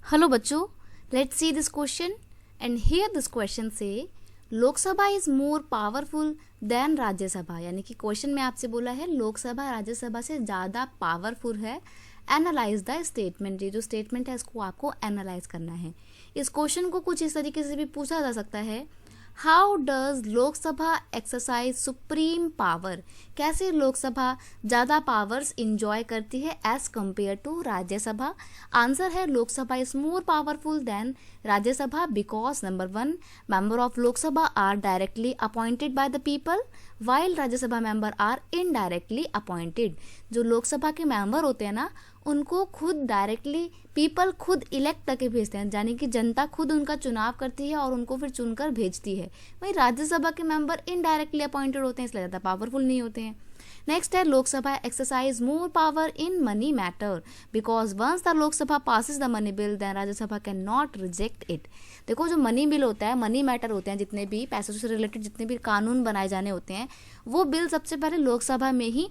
Hello बच्चों, let's see this question and here this question says Lok Sabha is more powerful than Rajya Sabha. यानी कि question में आपसे बोला है लोकसभा राज्यसभा से ज़्यादा पावरफुल है। Analyse the statement. ये जो स्टेटमेंट है इसको आपको एनालाइज करना है। इस क्वेश्चन को कुछ इस तरीके से भी पूछा जा सकता है, how does Lok Sabha exercise supreme power. कैसे लोकसभा ज़्यादा पावर्स इंजॉय करती है as compared to Rajya Sabha. Answer है Lok Sabha is more powerful than Rajya Sabha because number 1 member of Lok Sabha are directly appointed by the people while Rajya Sabha member are indirectly appointed. जो लोकसभा के मेंबर होते हैं ना, उनको खुद डायरेक्टली पीपल खुद इलेक्ट करके भेजते हैं, यानी कि जनता खुद उनका चुनाव करती है और उनको फिर चुनकर भेजती है। वहीं राज्यसभा के मेंबर इनडायरेक्टली अपॉइंटेड होते हैं, इसलिए ज़्यादा पावरफुल नहीं होते हैं। नेक्स्ट है Lok Sabha exercise more power in money matter because once the Lok Sabha passes the money bill then Rajya Sabha can not reject it. देखो, जो मनी बिल होता है, मनी मैटर होते हैं, जितने भी पैसों से रिलेटेड जितने भी कानून बनाए जाने होते हैं, वो बिल सबसे पहले लोकसभा में ही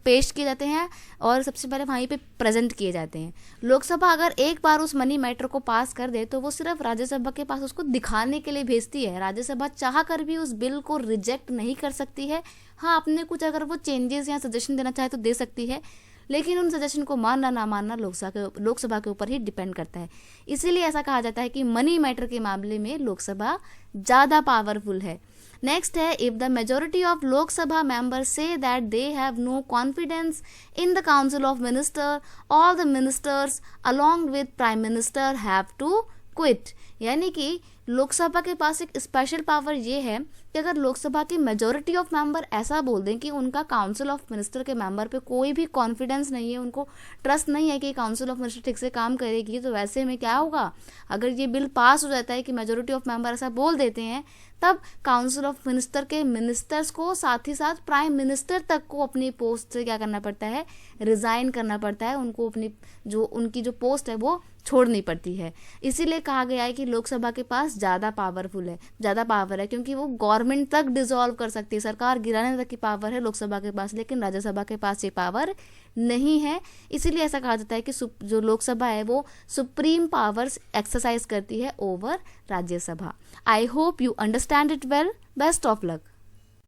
पेश किए जाते हैं और सबसे पहले वहीं पे प्रेजेंट किए जाते हैं। लोकसभा अगर एक बार उस मनी मैटर को पास कर दे तो वो सिर्फ राज्यसभा के पास उसको दिखाने के लिए भेजती है। राज्यसभा चाह कर भी उस बिल को रिजेक्ट नहीं कर सकती है। हाँ, अपने कुछ अगर वो चेंजेस या सजेशन देना चाहे तो दे सकती है, लेकिन उन सजेशन को मानना ना मानना लोकसभा के ऊपर ही डिपेंड करता है। इसीलिए ऐसा कहा जाता है कि मनी मैटर के मामले में लोकसभा ज़्यादा पावरफुल है। नेक्स्ट है, if the majority of Lok Sabha members say that they have no confidence in the council of minister, all the ministers along with prime minister have to quit. यानी कि लोकसभा के पास एक स्पेशल पावर ये है कि अगर लोकसभा की मेजोरिटी ऑफ मेंबर ऐसा बोल दें कि उनका काउंसिल ऑफ मिनिस्टर के मेंबर पे कोई भी कॉन्फिडेंस नहीं है, उनको ट्रस्ट नहीं है कि काउंसिल ऑफ मिनिस्टर ठीक से काम करेगी, तो वैसे में क्या होगा, अगर ये बिल पास हो जाता है कि मेजोरिटी ऑफ मेंबर ऐसा बोल देते हैं, तब काउंसिल ऑफ मिनिस्टर के मिनिस्टर्स को साथ ही साथ प्राइम मिनिस्टर तक को अपनी पोस्ट से क्या करना पड़ता है, रिजाइन करना पड़ता है। उनको अपनी उनकी जो पोस्ट है वो छोड़नी पड़ती है। इसीलिए कहा गया है कि लोकसभा के पास ज़्यादा पावर है, क्योंकि वो गवर्नमेंट तक डिसॉल्व कर सकती है, सरकार गिराने तक की पावर है लोकसभा के पास, लेकिन राज्यसभा के पास ये पावर नहीं है। इसीलिए ऐसा कहा जाता है कि जो लोकसभा है वो सुप्रीम पावर्स एक्सरसाइज करती है over Rajya Sabha. I hope you understand it well. Best of luck.